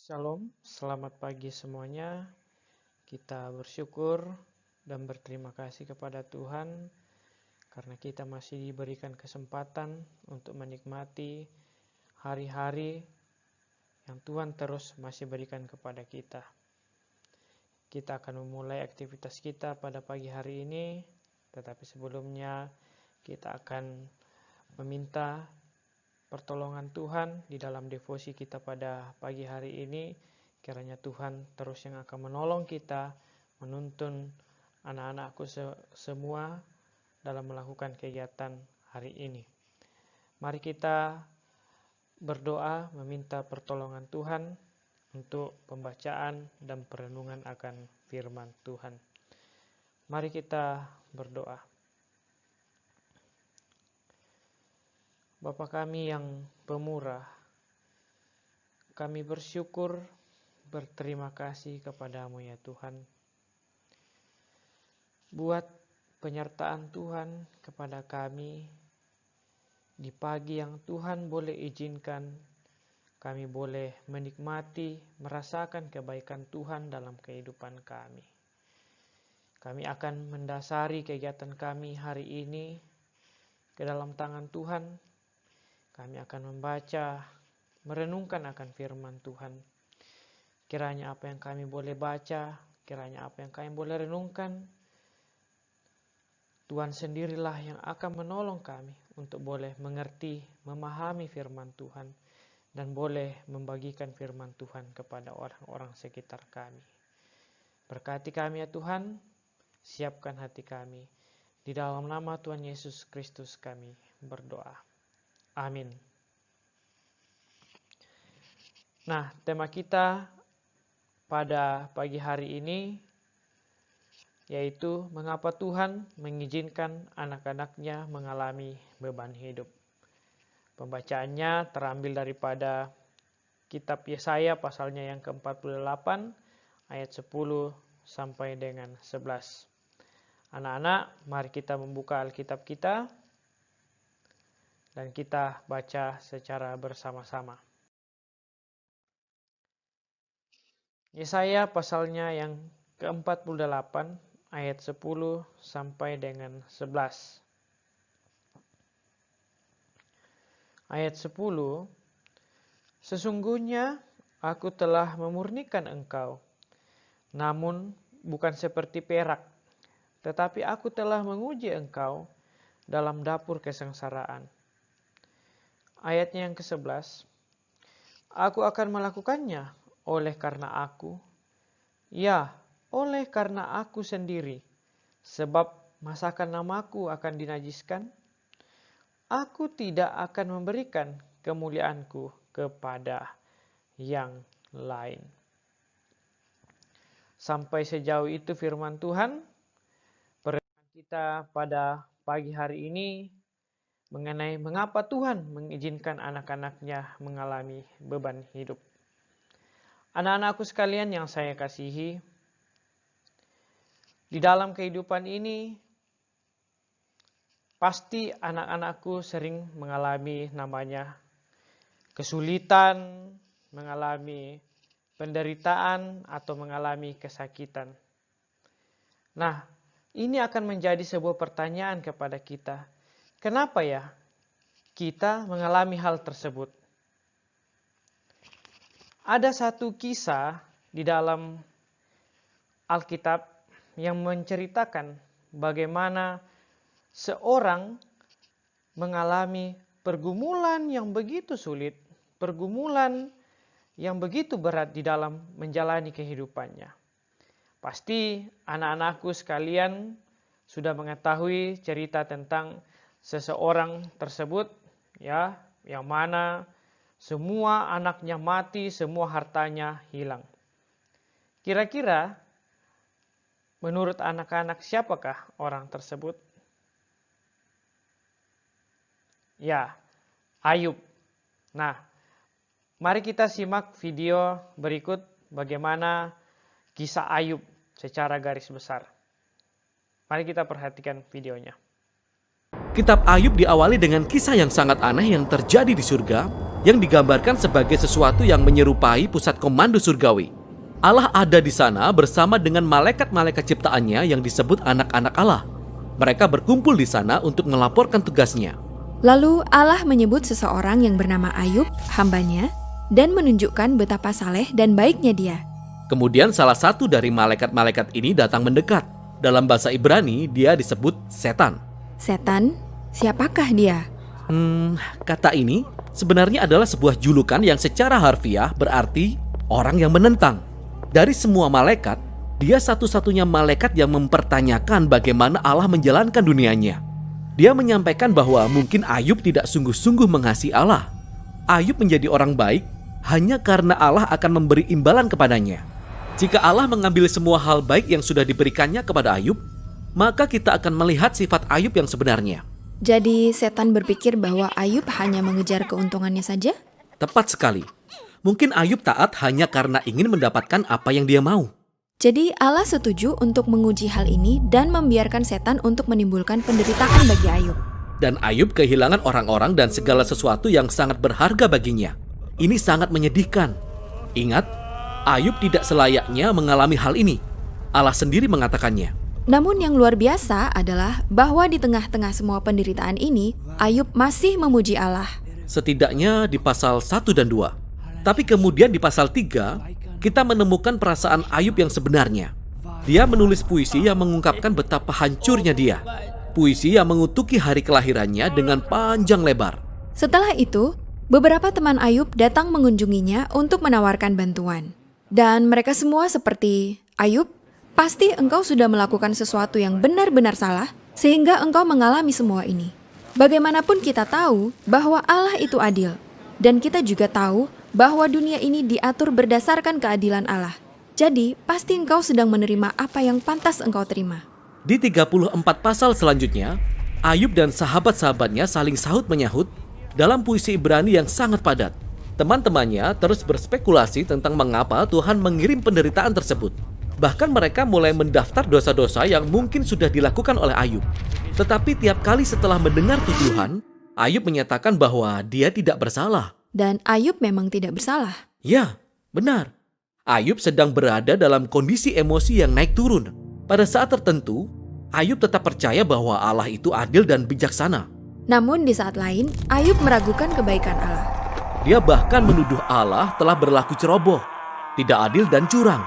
Shalom, selamat pagi semuanya. Kita bersyukur dan berterima kasih kepada Tuhan karena kita masih diberikan kesempatan untuk menikmati hari-hari yang Tuhan terus masih berikan kepada kita. Kita akan memulai aktivitas kita pada pagi hari ini, tetapi sebelumnya kita akan meminta pertolongan Tuhan di dalam devosi kita pada pagi hari ini. Kiranya Tuhan terus yang akan menolong kita, menuntun anak-anakku semua dalam melakukan kegiatan hari ini. Mari kita berdoa meminta pertolongan Tuhan untuk pembacaan dan perenungan akan firman Tuhan. Mari kita berdoa. Bapa kami yang pemurah, kami bersyukur, berterima kasih kepadamu ya Tuhan. Buat penyertaan Tuhan kepada kami di pagi yang Tuhan boleh izinkan, kami boleh menikmati, merasakan kebaikan Tuhan dalam kehidupan kami. Kami akan mendasari kegiatan kami hari ini ke dalam tangan Tuhan. Kami akan membaca, merenungkan akan firman Tuhan. Kiranya apa yang kami boleh baca, kiranya apa yang kami boleh renungkan, Tuhan sendirilah yang akan menolong kami untuk boleh mengerti, memahami firman Tuhan, dan boleh membagikan firman Tuhan kepada orang-orang sekitar kami. Berkati kami ya Tuhan, siapkan hati kami. Di dalam nama Tuhan Yesus Kristus kami berdoa. Amin. Nah, tema kita pada pagi hari ini yaitu mengapa Tuhan mengizinkan anak-anaknya mengalami beban hidup. Pembacaannya terambil daripada kitab Yesaya pasalnya yang ke-48 ayat 10 sampai dengan 11. Anak-anak, mari kita membuka Alkitab kita dan kita baca secara bersama-sama. Yesaya pasalnya yang ke-48 ayat 10 sampai dengan 11. Ayat 10, sesungguhnya aku telah memurnikan engkau, namun bukan seperti perak, tetapi aku telah menguji engkau dalam dapur kesengsaraan. Ayatnya yang ke-11, aku akan melakukannya oleh karena aku, ya oleh karena aku sendiri, sebab masakan namaku akan dinajiskan, aku tidak akan memberikan kemuliaanku kepada yang lain. Sampai sejauh itu firman Tuhan. Perenungan kita pada pagi hari ini mengenai mengapa Tuhan mengizinkan anak-anaknya mengalami beban hidup. Anak-anakku sekalian yang saya kasihi, di dalam kehidupan ini pasti anak-anakku sering mengalami namanya kesulitan, mengalami penderitaan atau mengalami kesakitan. Nah, ini akan menjadi sebuah pertanyaan kepada kita. Kenapa ya kita mengalami hal tersebut? Ada satu kisah di dalam Alkitab yang menceritakan bagaimana seorang mengalami pergumulan yang begitu sulit, pergumulan yang begitu berat di dalam menjalani kehidupannya. Pasti anak-anakku sekalian sudah mengetahui cerita tentang seseorang tersebut, ya, yang mana semua anaknya mati, semua hartanya hilang. Kira-kira menurut anak-anak siapakah orang tersebut? Ya, Ayub. Nah, mari kita simak video berikut bagaimana kisah Ayub secara garis besar. Mari kita perhatikan videonya. Kitab Ayub diawali dengan kisah yang sangat aneh yang terjadi di surga, yang digambarkan sebagai sesuatu yang menyerupai pusat komando surgawi. Allah ada di sana bersama dengan malaikat-malaikat ciptaannya yang disebut anak-anak Allah. Mereka berkumpul di sana untuk melaporkan tugasnya. Lalu Allah menyebut seseorang yang bernama Ayub, hambanya, dan menunjukkan betapa saleh dan baiknya dia. Kemudian salah satu dari malaikat-malaikat ini datang mendekat. Dalam bahasa Ibrani dia disebut setan. Setan, siapakah dia? Kata ini sebenarnya adalah sebuah julukan yang secara harfiah berarti orang yang menentang. Dari semua malaikat, dia satu-satunya malaikat yang mempertanyakan bagaimana Allah menjalankan dunianya. Dia menyampaikan bahwa mungkin Ayub tidak sungguh-sungguh mengasihi Allah. Ayub menjadi orang baik hanya karena Allah akan memberi imbalan kepadanya. Jika Allah mengambil semua hal baik yang sudah diberikannya kepada Ayub, maka kita akan melihat sifat Ayub yang sebenarnya. Jadi setan berpikir bahwa Ayub hanya mengejar keuntungannya saja? Tepat sekali. Mungkin Ayub taat hanya karena ingin mendapatkan apa yang dia mau. Jadi Allah setuju untuk menguji hal ini dan membiarkan setan untuk menimbulkan penderitaan bagi Ayub. Dan Ayub kehilangan orang-orang dan segala sesuatu yang sangat berharga baginya. Ini sangat menyedihkan. Ingat, Ayub tidak selayaknya mengalami hal ini. Allah sendiri mengatakannya. Namun yang luar biasa adalah bahwa di tengah-tengah semua penderitaan ini, Ayub masih memuji Allah. Setidaknya di pasal 1 dan 2. Tapi kemudian di pasal 3, kita menemukan perasaan Ayub yang sebenarnya. Dia menulis puisi yang mengungkapkan betapa hancurnya dia. Puisi yang mengutuki hari kelahirannya dengan panjang lebar. Setelah itu, beberapa teman Ayub datang mengunjunginya untuk menawarkan bantuan. Dan mereka semua seperti, Ayub, pasti engkau sudah melakukan sesuatu yang benar-benar salah, sehingga engkau mengalami semua ini. Bagaimanapun kita tahu bahwa Allah itu adil, dan kita juga tahu bahwa dunia ini diatur berdasarkan keadilan Allah. Jadi, pasti engkau sedang menerima apa yang pantas engkau terima. Di 34 pasal selanjutnya, Ayub dan sahabat-sahabatnya saling sahut-menyahut dalam puisi Ibrani yang sangat padat. Teman-temannya terus berspekulasi tentang mengapa Tuhan mengirim penderitaan tersebut. Bahkan mereka mulai mendaftar dosa-dosa yang mungkin sudah dilakukan oleh Ayub. Tetapi tiap kali setelah mendengar tuduhan, Ayub menyatakan bahwa dia tidak bersalah. Dan Ayub memang tidak bersalah. Ya, benar. Ayub sedang berada dalam kondisi emosi yang naik turun. Pada saat tertentu, Ayub tetap percaya bahwa Allah itu adil dan bijaksana. Namun di saat lain, Ayub meragukan kebaikan Allah. Dia bahkan menuduh Allah telah berlaku ceroboh, tidak adil dan curang.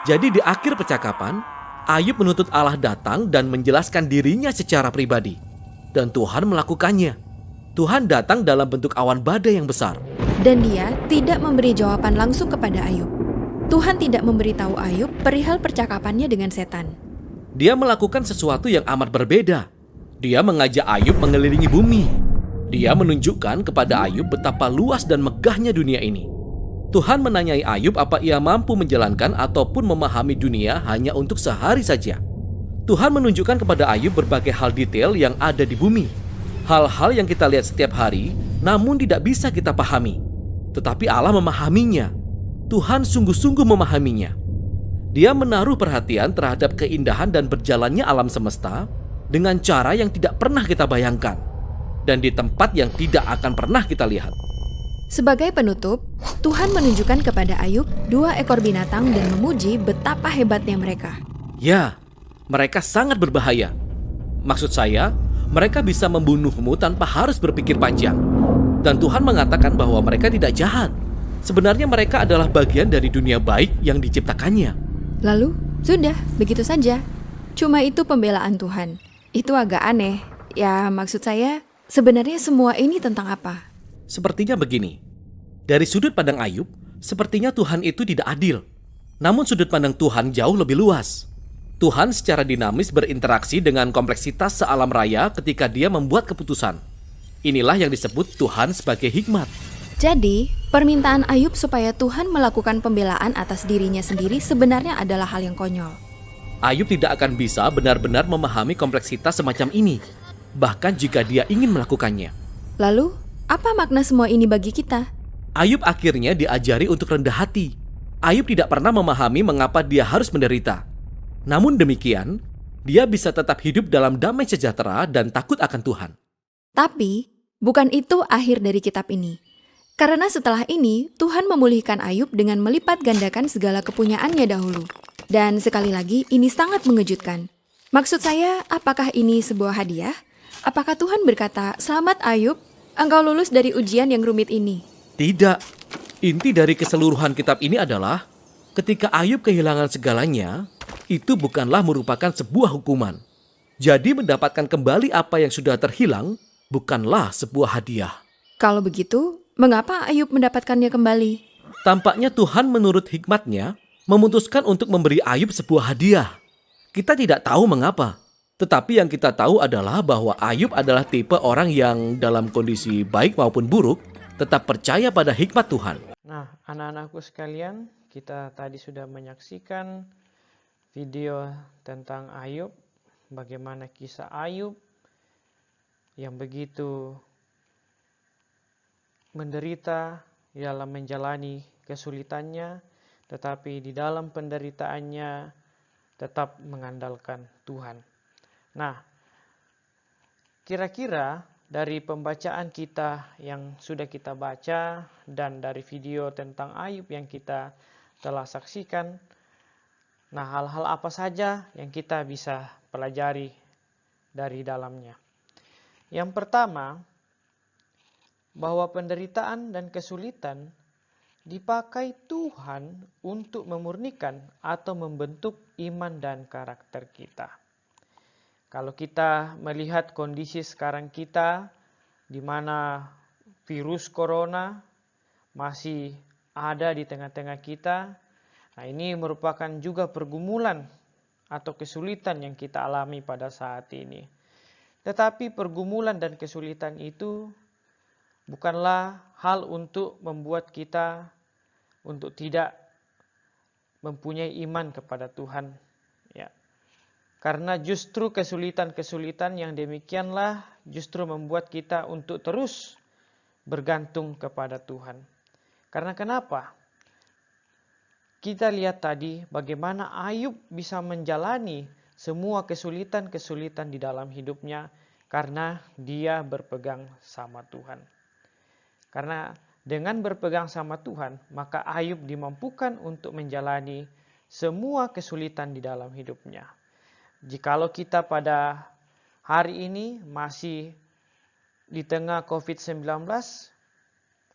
Jadi di akhir percakapan, Ayub menuntut Allah datang dan menjelaskan dirinya secara pribadi. Dan Tuhan melakukannya. Tuhan datang dalam bentuk awan badai yang besar. Dan dia tidak memberi jawaban langsung kepada Ayub. Tuhan tidak memberitahu Ayub perihal percakapannya dengan setan. Dia melakukan sesuatu yang amat berbeda. Dia mengajak Ayub mengelilingi bumi. Dia menunjukkan kepada Ayub betapa luas dan megahnya dunia ini. Tuhan menanyai Ayub apa ia mampu menjalankan ataupun memahami dunia hanya untuk sehari saja. Tuhan menunjukkan kepada Ayub berbagai hal detail yang ada di bumi. Hal-hal yang kita lihat setiap hari, namun tidak bisa kita pahami. Tetapi Allah memahaminya. Tuhan sungguh-sungguh memahaminya. Dia menaruh perhatian terhadap keindahan dan berjalannya alam semesta dengan cara yang tidak pernah kita bayangkan. Dan di tempat yang tidak akan pernah kita lihat. Sebagai penutup, Tuhan menunjukkan kepada Ayub 2 ekor binatang dan memuji betapa hebatnya mereka. Ya, mereka sangat berbahaya. Maksud saya, mereka bisa membunuhmu tanpa harus berpikir panjang. Dan Tuhan mengatakan bahwa mereka tidak jahat. Sebenarnya mereka adalah bagian dari dunia baik yang diciptakannya. Lalu, sudah, begitu saja. Cuma itu pembelaan Tuhan. Itu agak aneh. Ya, maksud saya, sebenarnya semua ini tentang apa? Sepertinya begini. Dari sudut pandang Ayub, sepertinya Tuhan itu tidak adil. Namun sudut pandang Tuhan jauh lebih luas. Tuhan secara dinamis berinteraksi dengan kompleksitas sealam raya ketika dia membuat keputusan. Inilah yang disebut Tuhan sebagai hikmat. Jadi, permintaan Ayub supaya Tuhan melakukan pembelaan atas dirinya sendiri sebenarnya adalah hal yang konyol. Ayub tidak akan bisa benar-benar memahami kompleksitas semacam ini, bahkan jika dia ingin melakukannya. Lalu, apa makna semua ini bagi kita? Ayub akhirnya diajari untuk rendah hati. Ayub tidak pernah memahami mengapa dia harus menderita. Namun demikian, dia bisa tetap hidup dalam damai sejahtera dan takut akan Tuhan. Tapi, bukan itu akhir dari kitab ini. Karena setelah ini, Tuhan memulihkan Ayub dengan melipat gandakan segala kepunyaannya dahulu. Dan sekali lagi, ini sangat mengejutkan. Maksud saya, apakah ini sebuah hadiah? Apakah Tuhan berkata, "Selamat Ayub, engkau lulus dari ujian yang rumit ini"? Tidak. Inti dari keseluruhan kitab ini adalah ketika Ayub kehilangan segalanya, itu bukanlah merupakan sebuah hukuman. Jadi mendapatkan kembali apa yang sudah terhilang bukanlah sebuah hadiah. Kalau begitu, mengapa Ayub mendapatkannya kembali? Tampaknya Tuhan menurut hikmatnya memutuskan untuk memberi Ayub sebuah hadiah. Kita tidak tahu mengapa. Tetapi yang kita tahu adalah bahwa Ayub adalah tipe orang yang dalam kondisi baik maupun buruk tetap percaya pada hikmat Tuhan. Nah, anak-anakku sekalian, kita tadi sudah menyaksikan video tentang Ayub, bagaimana kisah Ayub yang begitu menderita dalam menjalani kesulitannya, tetapi di dalam penderitaannya tetap mengandalkan Tuhan. Nah, kira-kira dari pembacaan kita yang sudah kita baca dan dari video tentang Ayub yang kita telah saksikan, nah hal-hal apa saja yang kita bisa pelajari dari dalamnya? Yang pertama, bahwa penderitaan dan kesulitan dipakai Tuhan untuk memurnikan atau membentuk iman dan karakter kita. Kalau kita melihat kondisi sekarang kita, di mana virus corona masih ada di tengah-tengah kita, nah ini merupakan juga pergumulan atau kesulitan yang kita alami pada saat ini. Tetapi pergumulan dan kesulitan itu bukanlah hal untuk membuat kita untuk tidak mempunyai iman kepada Tuhan. Ya. Karena justru kesulitan-kesulitan yang demikianlah justru membuat kita untuk terus bergantung kepada Tuhan. Karena kenapa? Kita lihat tadi bagaimana Ayub bisa menjalani semua kesulitan-kesulitan di dalam hidupnya karena dia berpegang sama Tuhan. Karena dengan berpegang sama Tuhan, maka Ayub dimampukan untuk menjalani semua kesulitan di dalam hidupnya. Jikalau kita pada hari ini masih di tengah COVID-19,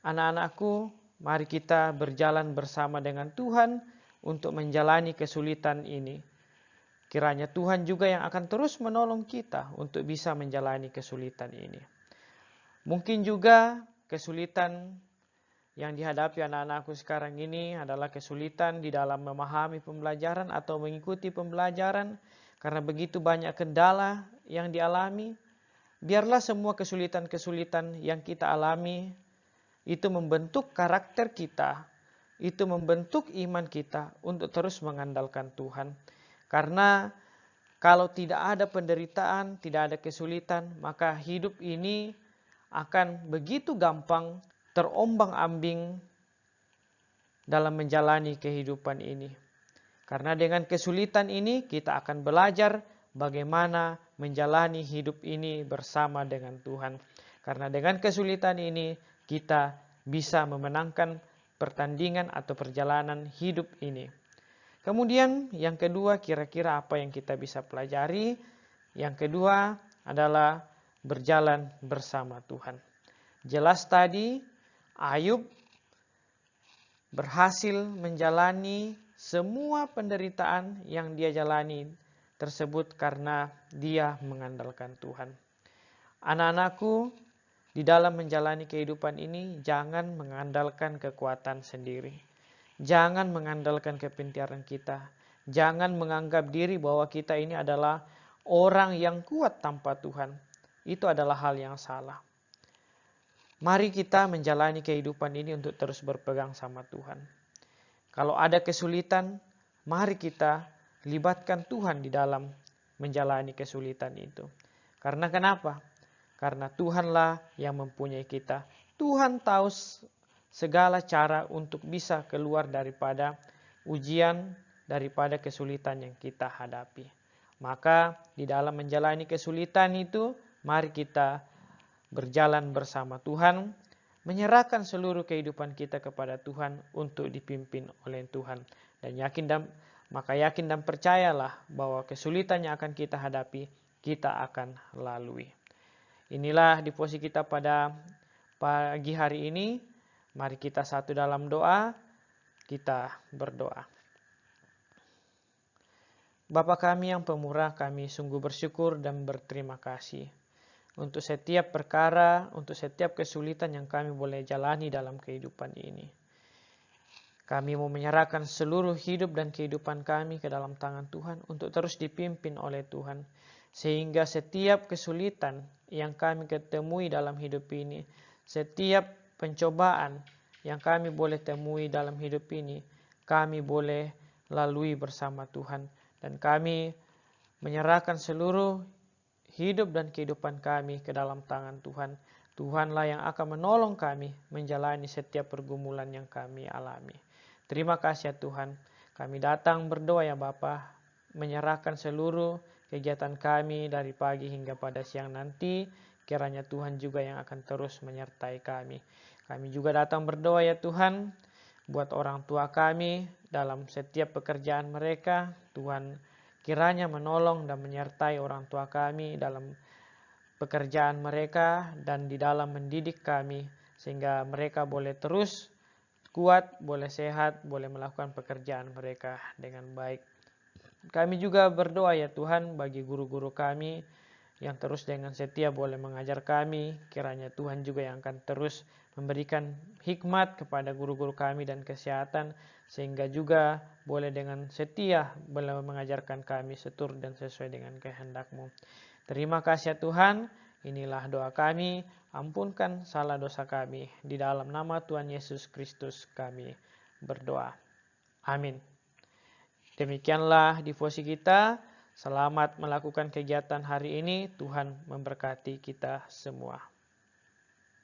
anak-anakku, mari kita berjalan bersama dengan Tuhan untuk menjalani kesulitan ini. Kiranya Tuhan juga yang akan terus menolong kita untuk bisa menjalani kesulitan ini. Mungkin juga kesulitan yang dihadapi anak-anakku sekarang ini adalah kesulitan di dalam memahami pembelajaran atau mengikuti pembelajaran. Karena begitu banyak kendala yang dialami, biarlah semua kesulitan-kesulitan yang kita alami itu membentuk karakter kita, itu membentuk iman kita untuk terus mengandalkan Tuhan. Karena kalau tidak ada penderitaan, tidak ada kesulitan, maka hidup ini akan begitu gampang terombang-ambing dalam menjalani kehidupan ini. Karena dengan kesulitan ini kita akan belajar bagaimana menjalani hidup ini bersama dengan Tuhan. Karena dengan kesulitan ini kita bisa memenangkan pertandingan atau perjalanan hidup ini. Kemudian yang kedua, kira-kira apa yang kita bisa pelajari? Yang kedua adalah berjalan bersama Tuhan. Jelas tadi Ayub berhasil menjalani semua penderitaan yang dia jalani tersebut karena dia mengandalkan Tuhan. Anak-anakku, di dalam menjalani kehidupan ini jangan mengandalkan kekuatan sendiri. Jangan mengandalkan kepintaran kita. Jangan menganggap diri bahwa kita ini adalah orang yang kuat tanpa Tuhan. Itu adalah hal yang salah. Mari kita menjalani kehidupan ini untuk terus berpegang sama Tuhan. Kalau ada kesulitan, mari kita libatkan Tuhan di dalam menjalani kesulitan itu. Karena kenapa? Karena Tuhanlah yang mempunyai kita. Tuhan tahu segala cara untuk bisa keluar daripada ujian, daripada kesulitan yang kita hadapi. Maka di dalam menjalani kesulitan itu, mari kita berjalan bersama Tuhan menyerahkan seluruh kehidupan kita kepada Tuhan untuk dipimpin oleh Tuhan. Dan yakin dan percayalah bahwa kesulitan yang akan kita hadapi, kita akan lalui. Inilah devosi kita pada pagi hari ini. Mari kita satu dalam doa, kita berdoa. Bapa kami yang pemurah, kami sungguh bersyukur dan berterima kasih untuk setiap perkara, untuk setiap kesulitan yang kami boleh jalani dalam kehidupan ini. Kami mau menyerahkan seluruh hidup dan kehidupan kami ke dalam tangan Tuhan untuk terus dipimpin oleh Tuhan. Sehingga setiap kesulitan yang kami ketemui dalam hidup ini, setiap pencobaan yang kami boleh temui dalam hidup ini, kami boleh lalui bersama Tuhan. Dan kami menyerahkan seluruh hidup dan kehidupan kami ke dalam tangan Tuhan. Tuhanlah yang akan menolong kami menjalani setiap pergumulan yang kami alami. Terima kasih ya Tuhan. Kami datang berdoa ya Bapa, menyerahkan seluruh kegiatan kami dari pagi hingga pada siang nanti. Kiranya Tuhan juga yang akan terus menyertai kami. Kami juga datang berdoa ya Tuhan, buat orang tua kami dalam setiap pekerjaan mereka. Tuhan kiranya menolong dan menyertai orang tua kami dalam pekerjaan mereka dan di dalam mendidik kami. Sehingga mereka boleh terus kuat, boleh sehat, boleh melakukan pekerjaan mereka dengan baik. Kami juga berdoa ya Tuhan bagi guru-guru kami yang terus dengan setia boleh mengajar kami. Kiranya Tuhan juga yang akan terus memberikan hikmat kepada guru-guru kami dan kesehatan. Sehingga juga boleh dengan setia boleh mengajarkan kami seturut dan sesuai dengan kehendak-Mu. Terima kasih ya Tuhan. Inilah doa kami. Ampunkan salah dosa kami. Di dalam nama Tuhan Yesus Kristus kami berdoa. Amin. Demikianlah devosi kita. Selamat melakukan kegiatan hari ini. Tuhan memberkati kita semua.